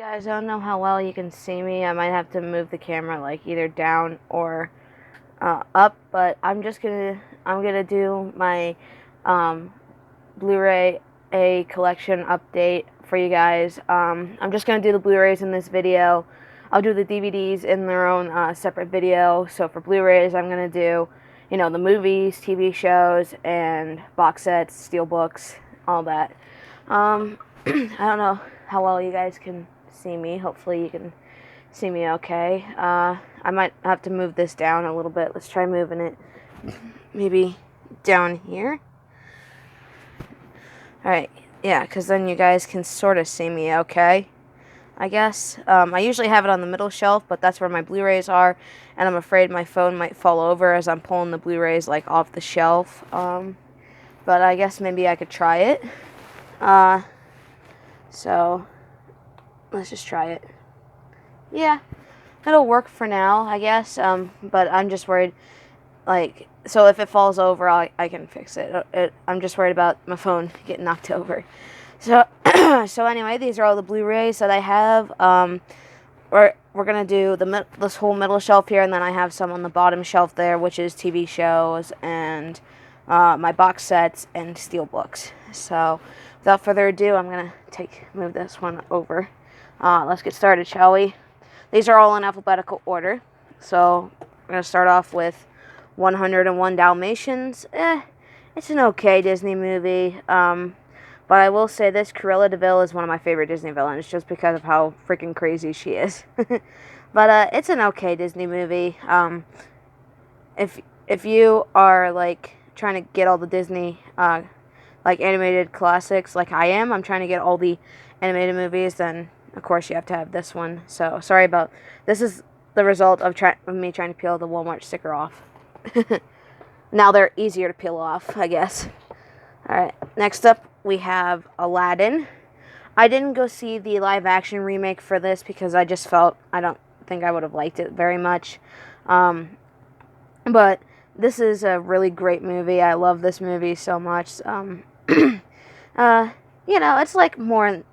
Guys, I don't know how well you can see me. I might have to move the camera like either down or up, but I'm gonna do my um, Blu-ray a collection update for you guys. I'm just gonna do the Blu-rays in this video. I'll do the DVDs in their own separate video. So for Blu-rays, I'm gonna do, the movies, TV shows, and box sets, steelbooks, all that. I don't know how well you guys can see me. Hopefully you can see me okay. I might have to move this down a little bit. Let's try moving it maybe down here. Alright, yeah, because then you guys can sort of see me okay, I guess. I usually have it on the middle shelf, but that's where my Blu-rays are, and I'm afraid my phone might fall over as I'm pulling the Blu-rays like off the shelf. But I guess maybe I could try it. So let's just try it. Yeah, it'll work for now, I guess. But I'm just worried, so if it falls over, I can fix it. I'm just worried about my phone getting knocked over. So, so anyway, these are all the Blu-rays that I have. We're gonna do this whole middle shelf here, and then I have some on the bottom shelf there, which is TV shows and my box sets and steelbooks. So, without further ado, I'm gonna move this one over. Let's get started, shall we? These are all in alphabetical order. So, we're gonna start off with 101 Dalmatians. It's an okay Disney movie. But I will say this, Cruella de Vil is one of my favorite Disney villains, just because of how freaking crazy she is. But it's an okay Disney movie. If you are trying to get all the Disney animated classics like I am, I'm trying to get all the animated movies, then of course you have to have this one. So sorry about this. Is the result of me trying to peel the Walmart sticker off. Now they're easier to peel off, I guess. Alright, next up we have Aladdin. I didn't go see the live action remake for this because I just felt I don't think I would have liked it very much. But this is a really great movie. I love this movie so much.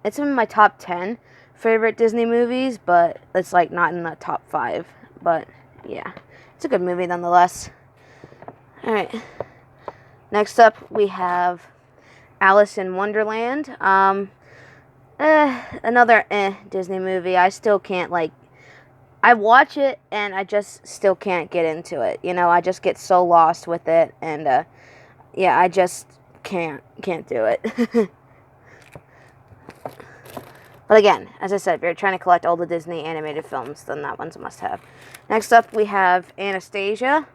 It's in my top 10 favorite Disney movies, but it's not in the top 5. But yeah, it's a good movie nonetheless. Alright, next up we have Alice in Wonderland. Another Disney movie. I still can't I watch it and I just still can't get into it. I just get so lost with it, and yeah, I just can't do it. But again, as I said, if you're trying to collect all the Disney animated films, then that one's a must-have. Next up, we have Anastasia.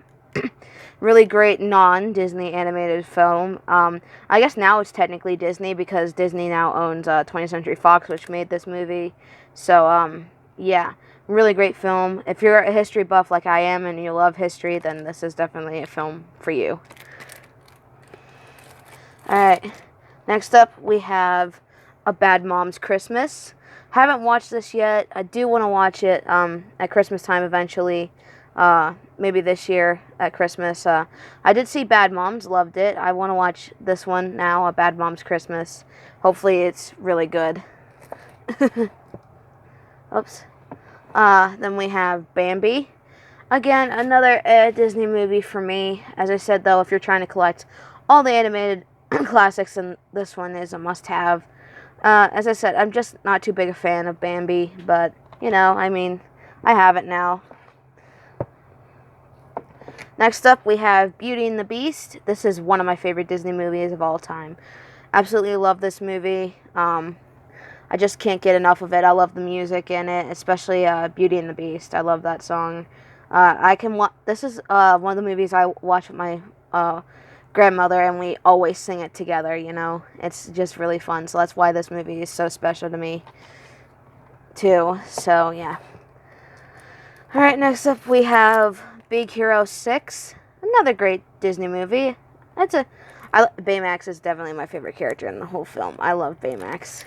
Really great non-Disney animated film. I guess now it's technically Disney because Disney now owns 20th Century Fox, which made this movie. So, yeah, really great film. If you're a history buff like I am and you love history, then this is definitely a film for you. Alright, next up we have A Bad Mom's Christmas. Haven't watched this yet. I do want to watch it at Christmas time eventually. Maybe this year at Christmas. I did see Bad Moms, loved it. I want to watch this one now, A Bad Mom's Christmas. Hopefully it's really good. Oops. Then we have Bambi. Again, another Disney movie for me. As I said, though, if you're trying to collect all the animated classics, then this one is a must-have. As I said, I'm just not too big a fan of Bambi, but, I have it now. Next up, we have Beauty and the Beast. This is one of my favorite Disney movies of all time. Absolutely love this movie. I just can't get enough of it. I love the music in it, especially Beauty and the Beast. I love that song. This is one of the movies I watch with my grandmother, and we always sing it together, It's just really fun. So that's why this movie is so special to me, too. So, yeah. Alright, next up we have Big Hero 6, another great Disney movie. Baymax is definitely my favorite character in the whole film. I love Baymax.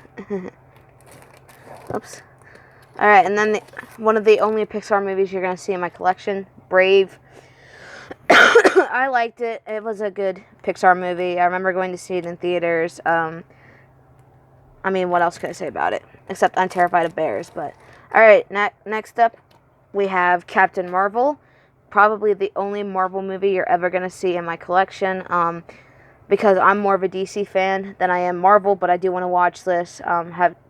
Oops. Alright, and then one of the only Pixar movies you're going to see in my collection, Brave. I liked it. It was a good Pixar movie. I remember going to see it in theaters. I mean, what else can I say about it? Except I'm terrified of bears. But alright, next up, we have Captain Marvel. Probably the only Marvel movie you're ever going to see in my collection. Because I'm more of a DC fan than I am Marvel, but I do want to watch this.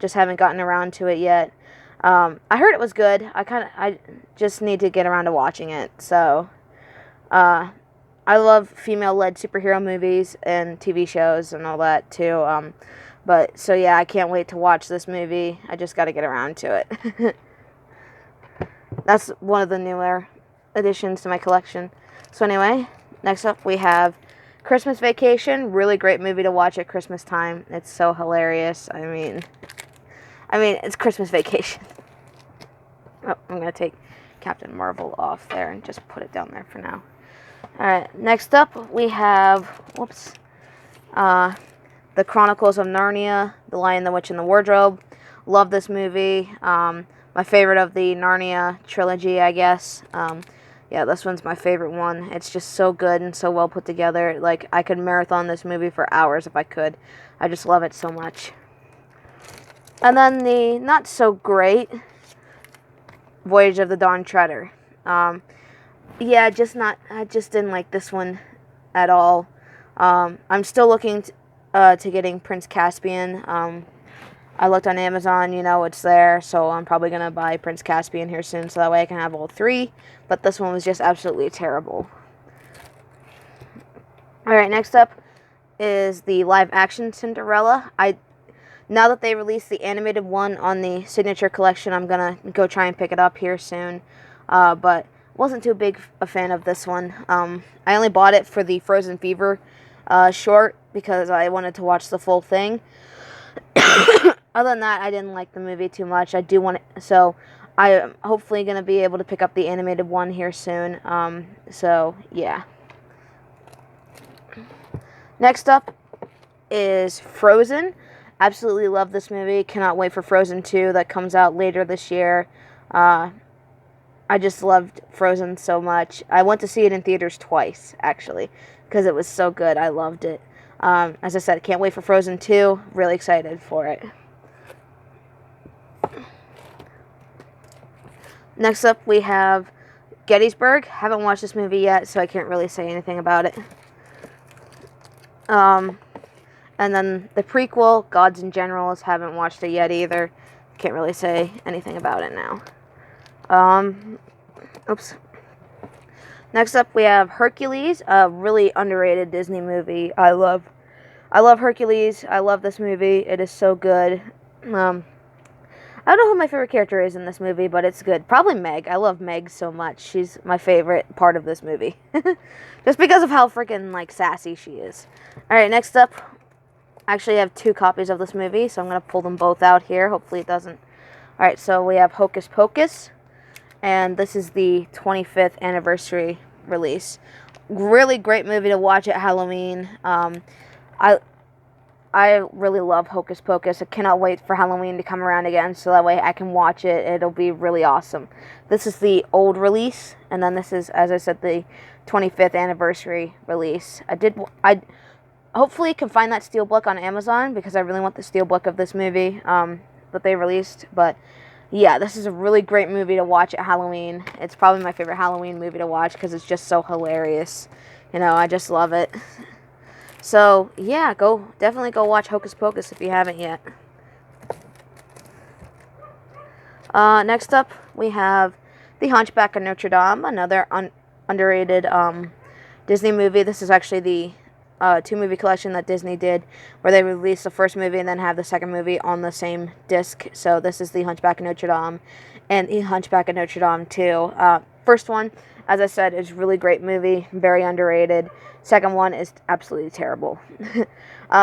Just haven't gotten around to it yet. I heard it was good. I just need to get around to watching it. So, I love female-led superhero movies and TV shows and all that too. But so yeah, I can't wait to watch this movie. I just got to get around to it. That's one of the newer additions to my collection. So anyway, next up we have Christmas Vacation. Really great movie to watch at Christmas time. It's so hilarious. I mean, it's Christmas Vacation. Oh, I'm gonna take Captain Marvel off there and just put it down there for now. Alright, next up we have, The Chronicles of Narnia, The Lion, the Witch, and the Wardrobe. Love this movie. My favorite of the Narnia trilogy, I guess. Yeah, this one's my favorite one. It's just so good and so well put together. Like, I could marathon this movie for hours if I could. I just love it so much. And then the not so great Voyage of the Dawn Treader. Yeah, I just didn't like this one at all. I'm still looking to getting Prince Caspian. I looked on Amazon, it's there, so I'm probably going to buy Prince Caspian here soon, so that way I can have all three, but this one was just absolutely terrible. Alright, next up is the live-action Cinderella. Now that they released the animated one on the Signature Collection, I'm going to go try and pick it up here soon, but wasn't too big a fan of this one. I only bought it for the Frozen Fever short, because I wanted to watch the full thing. Other than that, I didn't like the movie too much. So I am hopefully going to be able to pick up the animated one here soon. So, yeah. Next up is Frozen. Absolutely love this movie. Cannot wait for Frozen 2 that comes out later this year. I just loved Frozen so much. I went to see it in theaters twice, actually, because it was so good. I loved it. As I said, I can't wait for Frozen 2. Really excited for it. Next up, we have Gettysburg. Haven't watched this movie yet, so I can't really say anything about it. And then the prequel, Gods and Generals. Haven't watched it yet either. Can't really say anything about it now. Next up, we have Hercules, a really underrated Disney movie. I love Hercules. I love this movie. It is so good. I don't know who my favorite character is in this movie, but it's good. Probably Meg. I love Meg so much. She's my favorite part of this movie. Just because of how freaking, sassy she is. Alright, next up, I actually have 2 copies of this movie, so I'm going to pull them both out here. Hopefully it doesn't. Alright, so we have Hocus Pocus, and this is the 25th anniversary release. Really great movie to watch at Halloween. I really love Hocus Pocus. I cannot wait for Halloween to come around again, so that way I can watch it. It'll be really awesome. This is the old release, and then this is, as I said, the 25th anniversary release. I hopefully can find that steelbook on Amazon, because I really want the steelbook of this movie that they released. But yeah, this is a really great movie to watch at Halloween. It's probably my favorite Halloween movie to watch, because it's just so hilarious. I just love it. So, yeah, definitely go watch Hocus Pocus if you haven't yet. Next up, we have The Hunchback of Notre Dame, another underrated Disney movie. This is actually the 2-movie collection that Disney did, where they released the first movie and then have the second movie on the same disc. So this is The Hunchback of Notre Dame and The Hunchback of Notre Dame 2. First one, as I said, is a really great movie, very underrated. Second one is absolutely terrible.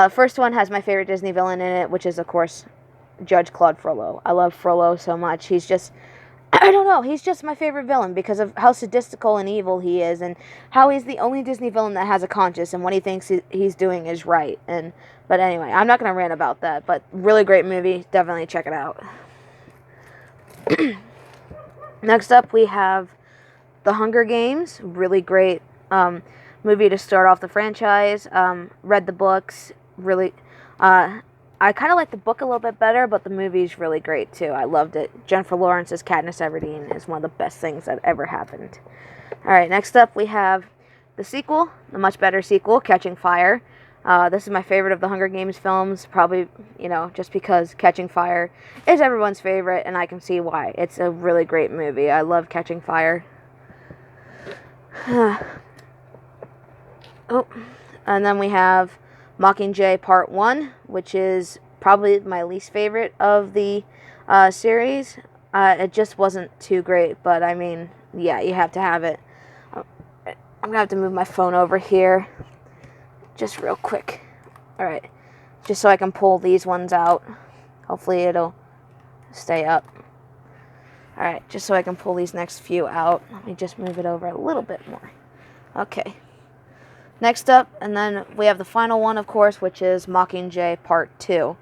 First one has my favorite Disney villain in it, which is, of course, Judge Claude Frollo. I love Frollo so much. He's just, I don't know, he's just my favorite villain because of how sadistical and evil he is, and how he's the only Disney villain that has a conscience, and what he thinks he's doing is right. But anyway, I'm not going to rant about that, but really great movie. Definitely check it out. Next up, we have The Hunger Games. Really great movie to start off the franchise. Read the books. Really, I kind of like the book a little bit better, but the movie's really great too. I loved it. Jennifer Lawrence's Katniss Everdeen is one of the best things that ever happened. All right, next up we have the sequel, the much better sequel, Catching Fire. This is my favorite of the Hunger Games films, probably, just because Catching Fire is everyone's favorite, and I can see why. It's a really great movie. I love Catching Fire. Oh, and then we have Mockingjay Part 1, which is probably my least favorite of the series. It just wasn't too great, but I mean, yeah, you have to have it. I'm going to have to move my phone over here just real quick. Alright, just so I can pull these ones out. Hopefully it'll stay up. Alright, just so I can pull these next few out. Let me just move it over a little bit more. Okay. Next up, and then we have the final one, of course, which is Mockingjay Part 2.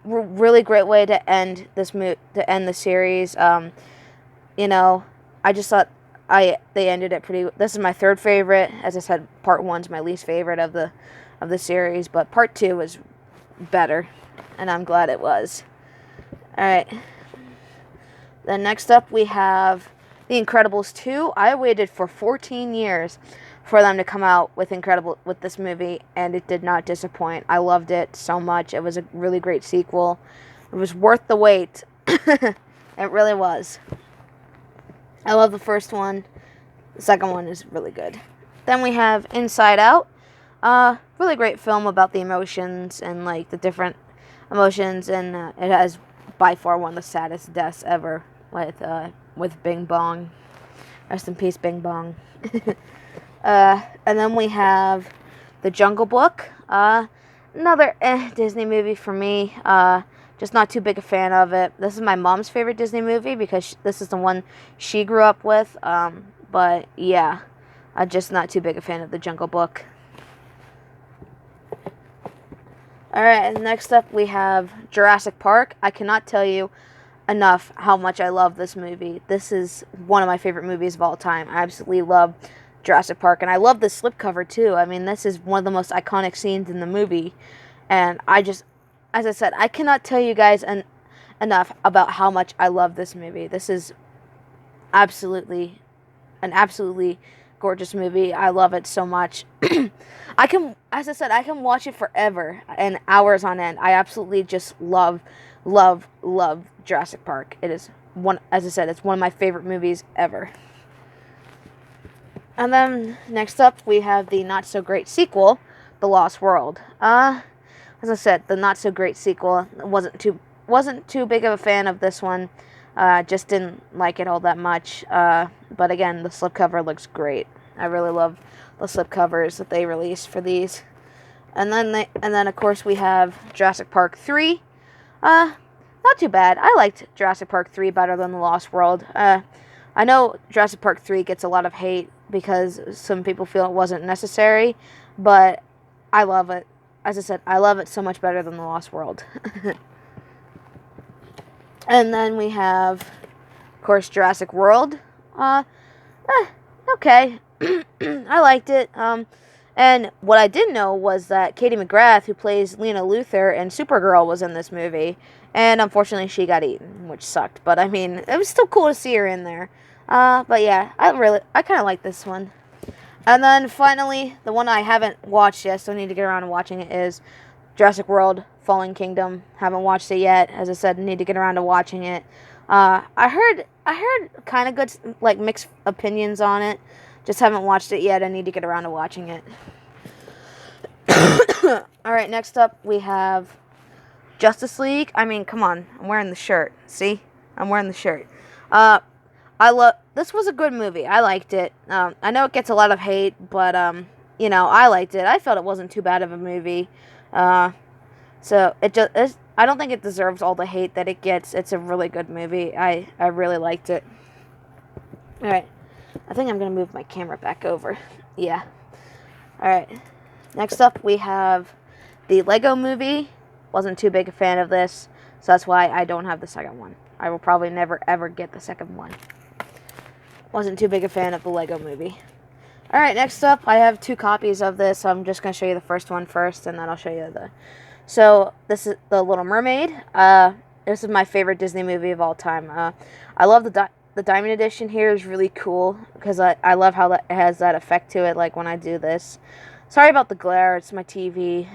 Really great way to end the series. I just thought they ended it pretty. This is my third favorite. As I said, Part 1's my least favorite of the series, but Part 2 was better, and I'm glad it was. All right. Then next up we have The Incredibles 2. I waited for 14 years for them to come out with this movie, and it did not disappoint. I loved it so much. It was a really great sequel. It was worth the wait. It really was. I love the first one. The second one is really good. Then we have Inside Out. Really great film about the emotions and like the different emotions, and it has by far one of the saddest deaths ever with Bing Bong. Rest in peace, Bing Bong. And then we have The Jungle Book. Another Disney movie for me. Just not too big a fan of it. This is my mom's favorite Disney movie because this is the one she grew up with. But yeah, I'm just not too big a fan of The Jungle Book. Alright, and next up we have Jurassic Park. I cannot tell you enough how much I love this movie. This is one of my favorite movies of all time. I absolutely love Jurassic Park, and I love the slipcover too. I mean, this is one of the most iconic scenes in the movie, and as I said, I cannot tell you guys enough about how much I love this movie. This is absolutely gorgeous movie. I love it so much. As I said, I can watch it forever and hours on end. I absolutely just love Jurassic Park. It is as I said, it's one of my favorite movies ever. And then next up we have the not so great sequel, The Lost World. As I said, the not so great sequel. Wasn't too big of a fan of this one. Just didn't like it all that much. But again, the slipcover looks great. I really love the slipcovers that they released for these. And then of course we have Jurassic Park 3. Not too bad. I liked Jurassic Park 3 better than The Lost World. I know Jurassic Park 3 gets a lot of hate because some people feel it wasn't necessary, but I love it. As I said, I love it so much better than The Lost World. And then we have, of course, Jurassic World. Okay. I liked it. And what I didn't know was that Katie McGrath, who plays Lena Luthor in Supergirl, was in this movie. And unfortunately, she got eaten, which sucked. But I mean, it was still cool to see her in there. But yeah, I kind of like this one. And then finally, the one I haven't watched yet, so I need to get around to watching it, is Jurassic World Fallen Kingdom. Haven't watched it yet. As I said, need to get around to watching it. I heard kind of good, like, mixed opinions on it. Just haven't watched it yet. I need to get around to watching it. Alright, next up we have Justice League. I mean, come on. I'm wearing the shirt. See? I'm wearing the shirt. This was a good movie. I liked it. I know it gets a lot of hate, but, I liked it. I felt it wasn't too bad of a movie. So, I don't think it deserves all the hate that it gets. It's a really good movie. I really liked it. Alright. I think I'm going to move my camera back over. Yeah. Alright. Next up, we have the Lego Movie. Wasn't too big a fan of this, so that's why I don't have the second one. I will probably never, ever get the second one. Wasn't too big a fan of the Lego Movie. Alright, next up, I have 2 copies of this. So I'm just going to show you the first one first, and then I'll show you the... So, this is The Little Mermaid. This is my favorite Disney movie of all time. I love the Diamond Edition here is really cool, because I love how it has that effect to it, like when I do this. Sorry about the glare, it's my TV.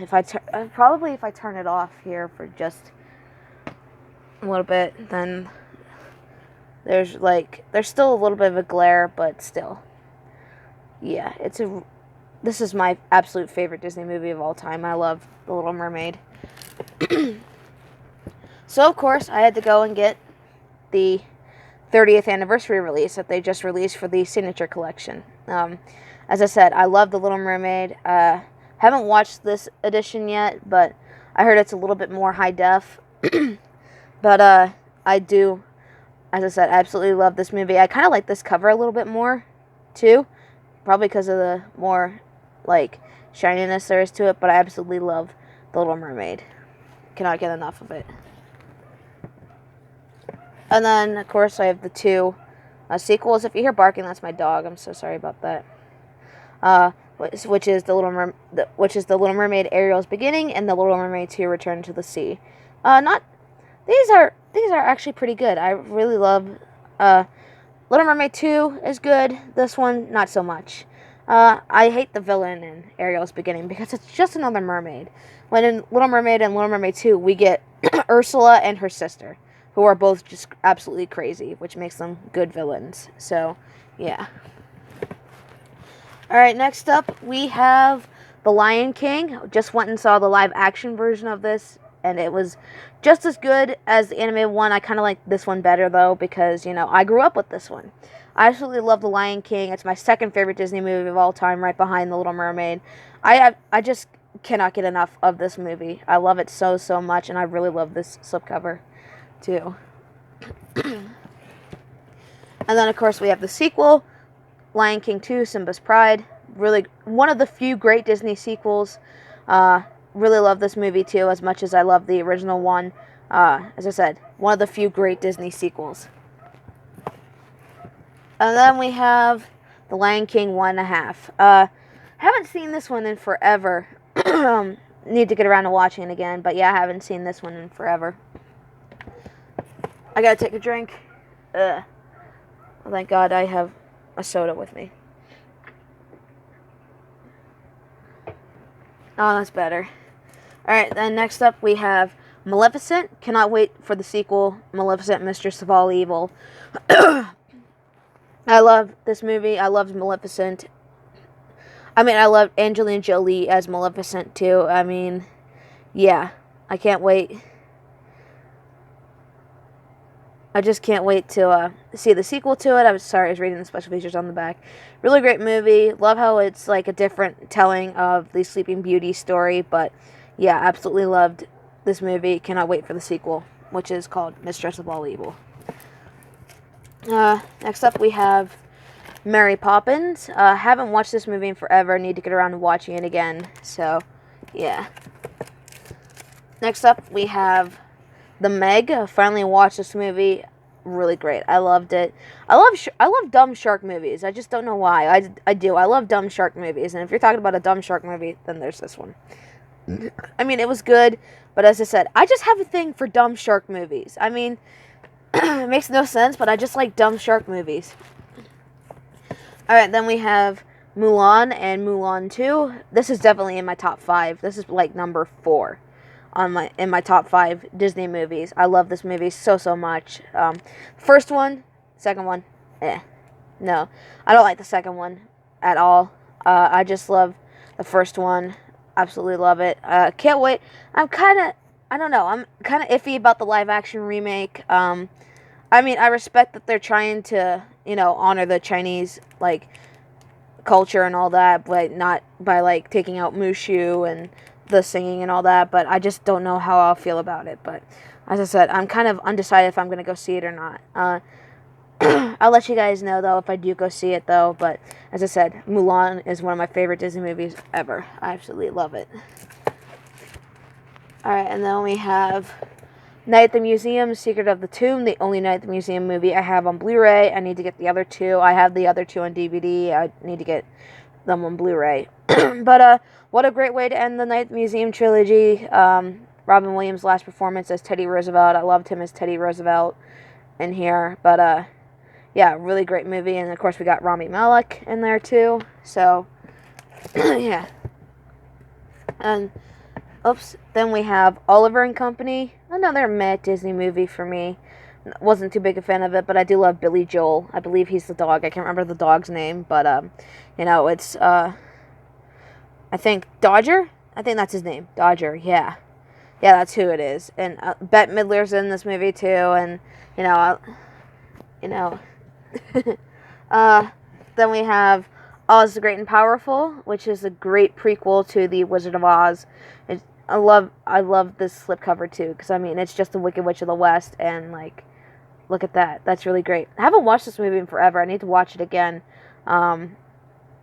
Probably if I turn it off here for just a little bit, then there's still a little bit of a glare, but still. Yeah, this is my absolute favorite Disney movie of all time. I love The Little Mermaid. So, of course, I had to go and get the 30th anniversary release that they just released for the Signature Collection. As I said, I love The Little Mermaid. Haven't watched this edition yet, but I heard it's a little bit more high def. But I do, as I said, absolutely love this movie. I kind of like this cover a little bit more, too. Probably because of the more, like, shininess there is to it, but I absolutely love The Little Mermaid. Cannot get enough of it. And then, of course, I have the 2 sequels. If you hear barking, that's my dog. I'm so sorry about that. Which is the Little Mermaid Ariel's Beginning and The Little Mermaid 2 Return to the Sea. These are actually pretty good. I really love Little Mermaid 2 is good. This one, not so much. I hate the villain in Ariel's Beginning because it's just another mermaid. When in Little Mermaid and Little Mermaid 2, we get Ursula and her sister, who are both just absolutely crazy, which makes them good villains. So, yeah. Alright, next up, we have The Lion King. Just went and saw the live-action version of this, and it was just as good as the animated one. I kind of like this one better, though, because, I grew up with this one. I absolutely love The Lion King. It's my second favorite Disney movie of all time, right behind The Little Mermaid. I just cannot get enough of this movie. I love it so, so much, and I really love this slipcover, too. And then, of course, we have the sequel, Lion King 2, Simba's Pride. Really, one of the few great Disney sequels. Really love this movie, too, as much as I love the original one. As I said, one of the few great Disney sequels. And then we have The Lion King 1.5. Haven't seen this one in forever. Need to get around to watching it again. But yeah, I haven't seen this one in forever. I gotta take a drink. Well, thank God I have a soda with me. Oh, that's better. Alright, then next up we have Maleficent. Cannot wait for the sequel, Maleficent, Mistress of All Evil. I love this movie. I loved Maleficent. I love Angelina Jolie as Maleficent, too. Yeah. I can't wait. I just can't wait to see the sequel to it. I was reading the special features on the back. Really great movie. Love how it's like a different telling of the Sleeping Beauty story. But yeah, absolutely loved this movie. Cannot wait for the sequel, which is called Mistress of All Evil. Next up we have Mary Poppins. Haven't watched this movie in forever. Need to get around to watching it again. So, yeah. Next up we have The Meg. Finally watched this movie. Really great. I loved it. I love dumb shark movies. I just don't know why. I do. I love dumb shark movies. And if you're talking about a dumb shark movie, then there's this one. It was good. But as I said, I just have a thing for dumb shark movies. It makes no sense, but I just like dumb shark movies. Alright, then we have Mulan and Mulan 2. This is definitely in my top 5. This is like number 4 in my top 5 Disney movies. I love this movie so, so much. First one, second one, no. I don't like the second one at all. I just love the first one. Absolutely love it. Can't wait. I don't know. I'm kind of iffy about the live action remake. I respect that they're trying to, honor the Chinese, culture and all that, but not by, taking out Mushu and the singing and all that, but I just don't know how I'll feel about it. But, as I said, I'm kind of undecided if I'm going to go see it or not. I'll let you guys know, though, if I do go see it, though, but, as I said, Mulan is one of my favorite Disney movies ever. I absolutely love it. Alright, and then we have Night at the Museum, Secret of the Tomb, the only Night at the Museum movie I have on Blu-ray. I need to get the other 2. I have the other 2 on DVD. I need to get them on Blu-ray. But what a great way to end the Night Museum trilogy. Robin Williams' last performance as Teddy Roosevelt. I loved him as Teddy Roosevelt in here. But yeah, really great movie. And of course we got Rami Malek in there too. So yeah. And then we have Oliver and Company. Another meh Disney movie for me. Wasn't too big a fan of it, but I do love Billy Joel. I believe he's the dog. I can't remember the dog's name, but it's I think Dodger. I think that's his name, Dodger. Yeah, that's who it is. And Bette Midler's in this movie too, and then we have Oz the Great and Powerful, which is a great prequel to the Wizard of Oz. I love this slipcover too, because I mean it's just the Wicked Witch of the West, and like, look at that. That's really great. I haven't watched this movie in forever. I need to watch it again,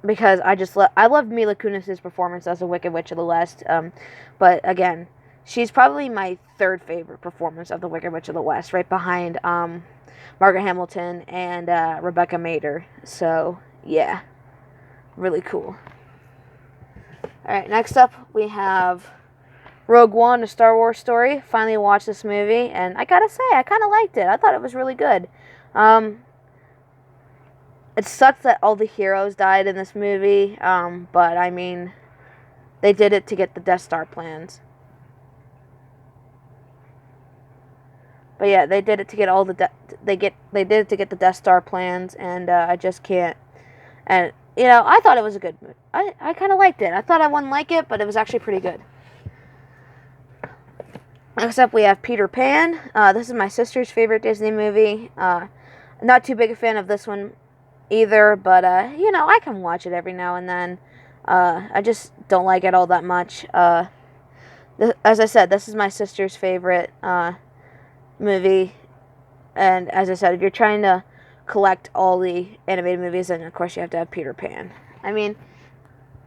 because I love Mila Kunis's performance as the Wicked Witch of the West. But again, she's probably my third favorite performance of the Wicked Witch of the West, right behind Margaret Hamilton and Rebecca Mader. So yeah, really cool. All right, next up we have Rogue One, a Star Wars story. Finally watched this movie, and I gotta say, I kind of liked it. I thought it was really good. It sucks that all the heroes died in this movie, but I mean, they did it to get the Death Star plans. But yeah, they did it to get all the they did it to get the Death Star plans, and I just can't. And I thought it was a good movie. I kind of liked it. I thought I wouldn't like it, but it was actually pretty good. Next up, we have Peter Pan. This is my sister's favorite Disney movie. Not too big a fan of this one either, but, I can watch it every now and then. I just don't like it all that much. As I said, this is my sister's favorite movie. And as I said, if you're trying to collect all the animated movies, then of course you have to have Peter Pan. I mean,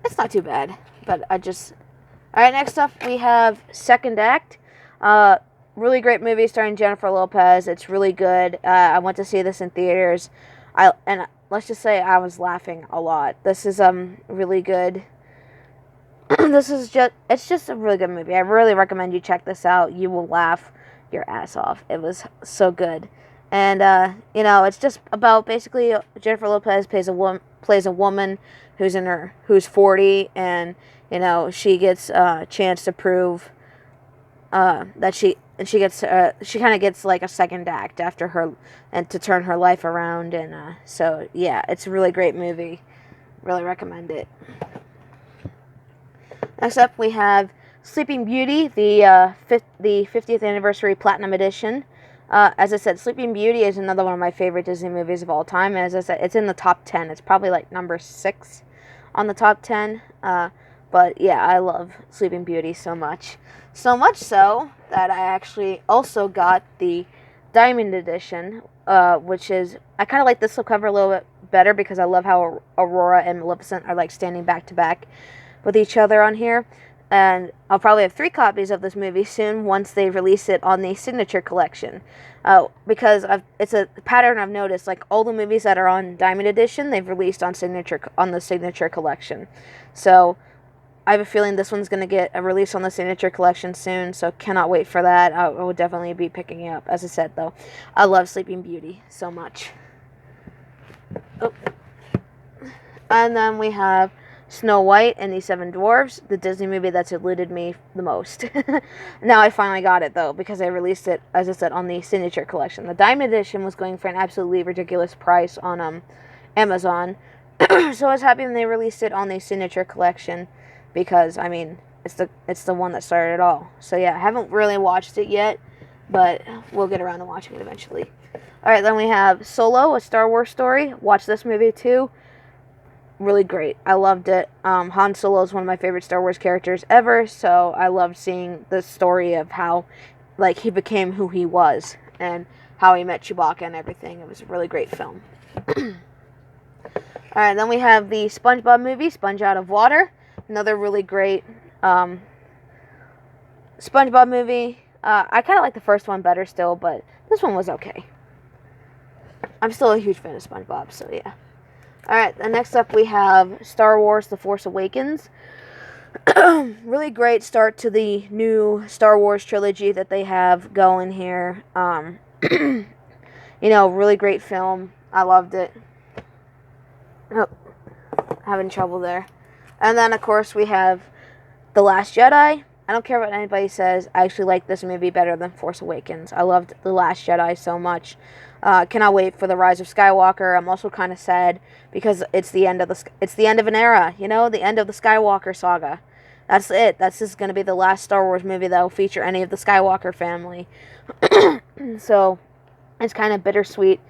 it's not too bad, but Alright, next up we have Second Act. Really great movie starring Jennifer Lopez. It's really good. I went to see this in theaters. And let's just say I was laughing a lot. This is really good. It's just a really good movie. I really recommend you check this out. You will laugh your ass off. It was so good. And it's just about basically Jennifer Lopez plays a woman who's 40, and she gets a chance to prove that she kind of gets like a second act after her, and to turn her life around. And so yeah, it's a really great movie. Really recommend it. Next up we have Sleeping Beauty, the 50th anniversary Platinum Edition. As I said, Sleeping Beauty is another one of my favorite Disney movies of all time. And as I said, it's in the top 10. It's probably like number 6 on the top 10. But yeah, I love Sleeping Beauty so much. So much so that I actually also got the Diamond Edition, which is, I kind of like this cover a little bit better because I love how Aurora and Maleficent are like standing back to back with each other on here. And I'll probably have 3 copies of this movie soon once they release it on the Signature Collection. Because it's a pattern I've noticed. Like all the movies that are on Diamond Edition, they've released on the Signature Collection. So I have a feeling this one's going to get a release on the Signature Collection soon. So cannot wait for that. I will definitely be picking it up. As I said, though, I love Sleeping Beauty so much. Oh. And then we have Snow White and the Seven Dwarfs, the Disney movie that's eluded me the most. Now I finally got it, though, because I released it, as I said, on the Signature Collection. The Diamond Edition was going for an absolutely ridiculous price on Amazon. So I was happy when they released it on the Signature Collection, because, I mean, it's the one that started it all. So yeah, I haven't really watched it yet, but we'll get around to watching it eventually. Alright, then we have Solo, a Star Wars story. Watch this movie, too. Really great. I loved it. Han Solo is one of my favorite Star Wars characters ever, so I loved seeing the story of how, like, he became who he was and how he met Chewbacca and everything. It was a really great film. Alright, then we have the SpongeBob movie, Sponge Out of Water. Another really great SpongeBob movie. I kind of like the first one better still, but this one was okay. I'm still a huge fan of SpongeBob, so yeah. Alright, and next up we have Star Wars The Force Awakens. Really great start to the new Star Wars trilogy that they have going here. Really great film. I loved it. Oh, having trouble there. And then, of course, we have The Last Jedi. I don't care what anybody says. I actually like this movie better than Force Awakens. I loved The Last Jedi so much. Cannot wait for The Rise of Skywalker. I'm also kind of sad because it's the end of an era. The end of the Skywalker saga. That's it. That's just going to be the last Star Wars movie that will feature any of the Skywalker family. So it's kind of bittersweet.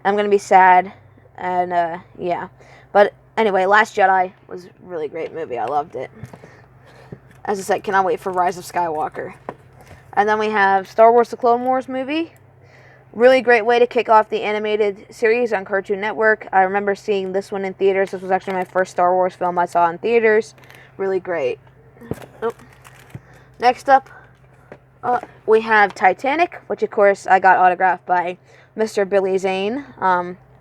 I'm going to be sad. And, yeah. But anyway, Last Jedi was a really great movie. I loved it. As I said, cannot wait for Rise of Skywalker. And then we have Star Wars The Clone Wars movie. Really great way to kick off the animated series on Cartoon Network. I remember seeing this one in theaters. This was actually my first Star Wars film I saw in theaters. Really great. Oh. Next up, we have Titanic, which of course I got autographed by Mr. Billy Zane.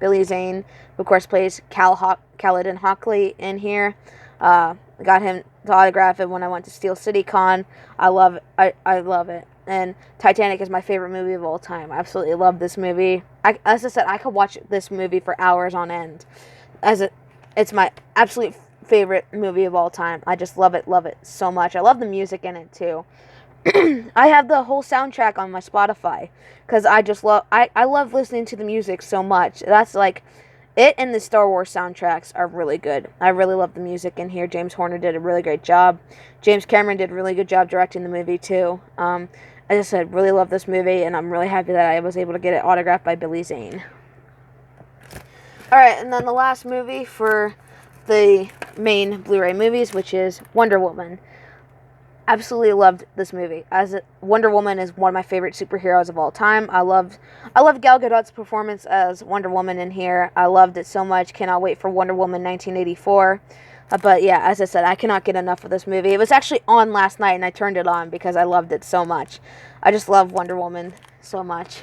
Billy Zane, of course, plays Kaladin Hockley in here. Got him to autograph it when I went to Steel City Con. I love it. And Titanic is my favorite movie of all time. I absolutely love this movie. As I said, I could watch this movie for hours on end. It's my absolute favorite movie of all time. I just love it so much. I love the music in it too. I have the whole soundtrack on my Spotify because I love listening to the music so much. That's like it, and the Star Wars soundtracks are really good. I really love the music in here. James Horner did a really great job. James Cameron did a really good job directing the movie too. As I said, really love this movie, and I'm really happy that I was able to get it autographed by Billy Zane. Alright, and then the last movie for the main Blu-ray movies, which is Wonder Woman. Absolutely loved this movie. Wonder Woman is one of my favorite superheroes of all time. I love Gal Gadot's performance as Wonder Woman in here. I loved it so much. Cannot wait for Wonder Woman 1984. But yeah, as I said, I cannot get enough of this movie. It was actually on last night, and I turned it on because I loved it so much. I just love Wonder Woman so much.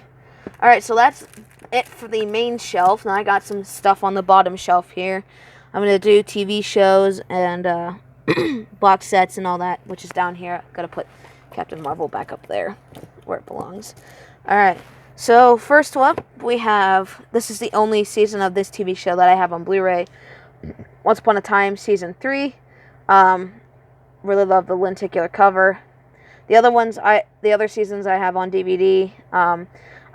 Alright, so that's it for the main shelf. Now I got some stuff on the bottom shelf here. I'm going to do TV shows and box sets and all that, which is down here. I've got to put Captain Marvel back up there where it belongs. Alright, so first up, we have, this is the only season of this TV show that I have on Blu-ray. Once Upon a Time, Season 3. Really love the lenticular cover. The other seasons I have on DVD.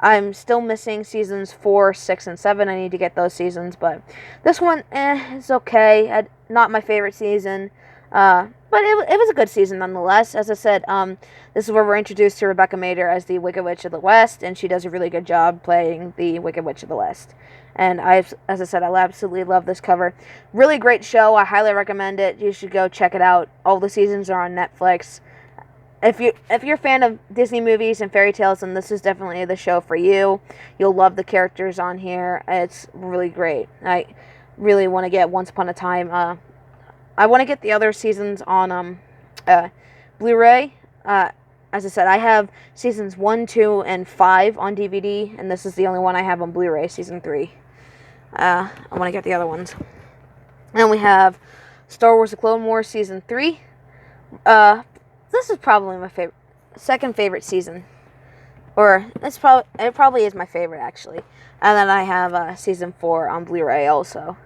I'm still missing seasons 4, 6, and 7. I need to get those seasons, but this one, is okay. Not my favorite season, but it was a good season nonetheless. As I said, this is where we're introduced to Rebecca Mader as the Wicked Witch of the West, and she does a really good job playing the Wicked Witch of the West. And as I said, I absolutely love this cover. Really great show. I highly recommend it. You should go check it out. All the seasons are on Netflix. If you're a fan of Disney movies and fairy tales, then this is definitely the show for you. You'll love the characters on here. It's really great. I really want to get Once Upon a Time. I want to get the other seasons on Blu-ray. As I said, I have seasons 1, 2, and 5 on DVD, and this is the only one I have on Blu-ray, season 3. I want to get the other ones. And we have Star Wars The Clone Wars Season 3. This is probably my second favorite season. Or, it probably is my favorite, actually. And then I have Season 4 on Blu-ray also.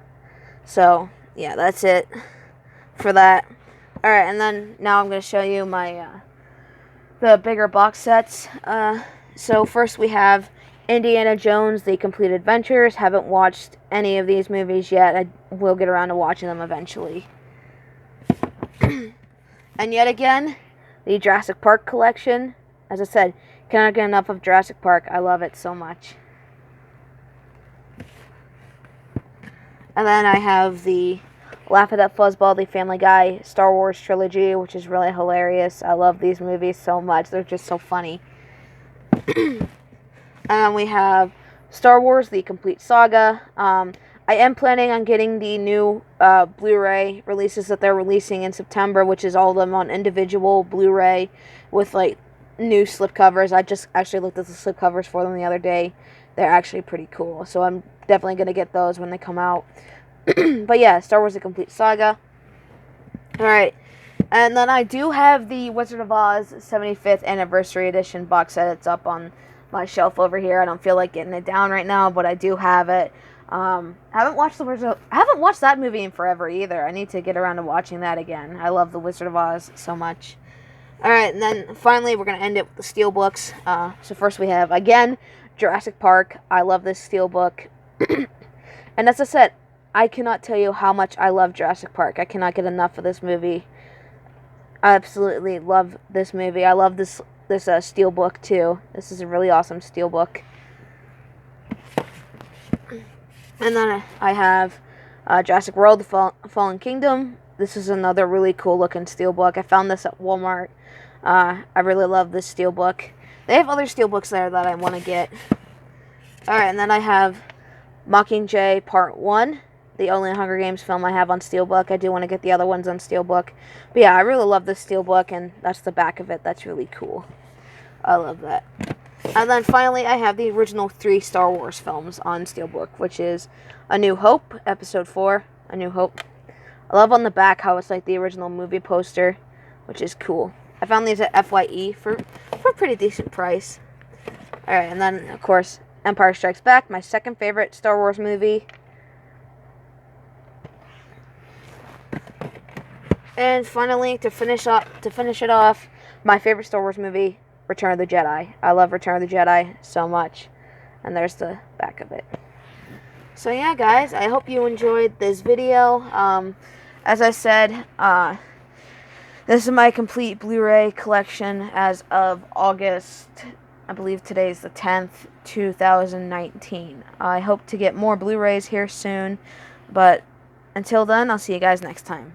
So, yeah, that's it for that. Alright, and then now I'm going to show you my the bigger box sets. So first we have Indiana Jones, The Complete Adventures. Haven't watched any of these movies yet. I will get around to watching them eventually. And yet again, the Jurassic Park collection. As I said, cannot get enough of Jurassic Park. I love it so much. And then I have the Laugh It Up Fuzzball, the Family Guy Star Wars trilogy, which is really hilarious. I love these movies so much. They're just so funny. And we have Star Wars, The Complete Saga. I am planning on getting the new Blu-ray releases that they're releasing in September, which is all of them on individual Blu-ray with, like, new slipcovers. I just actually looked at the slipcovers for them the other day. They're actually pretty cool. So I'm definitely going to get those when they come out. But yeah, Star Wars: The Complete Saga. Alright, and then I do have the Wizard of Oz 75th Anniversary Edition box set. It's up on my shelf over here. I don't feel like getting it down right now, but I do have it. I haven't watched that movie in forever either. I need to get around to watching that again. I love the Wizard of Oz so much. Alright, and then finally we're going to end it with the steelbooks. So first we have, again, Jurassic Park. I love this steelbook. And as I said, I cannot tell you how much I love Jurassic Park. I cannot get enough of this movie. I absolutely love this movie. I love this steelbook too. This is a really awesome steelbook. And then I have Jurassic World: The Fallen Kingdom. This is another really cool looking steelbook. I found this at Walmart. I really love this steelbook. They have other steelbooks there that I want to get. Alright, and then I have Mockingjay Part 1. The only Hunger Games film I have on steelbook. I do want to get the other ones on steelbook. But yeah, I really love this steelbook, and that's the back of it. That's really cool. I love that. And then finally, I have the original 3 Star Wars films on steelbook, which is A New Hope, Episode 4, A New Hope. I love on the back how it's like the original movie poster, which is cool. I found these at FYE for a pretty decent price. Alright, and then, of course, Empire Strikes Back, my second favorite Star Wars movie. And finally, to finish it off, my favorite Star Wars movie, Return of the Jedi. I love Return of the Jedi so much. And there's the back of it. So yeah, guys, I hope you enjoyed this video. As I said, this is my complete Blu-ray collection as of August, I believe today's the 10th, 2019. I hope to get more Blu-rays here soon. But until then, I'll see you guys next time.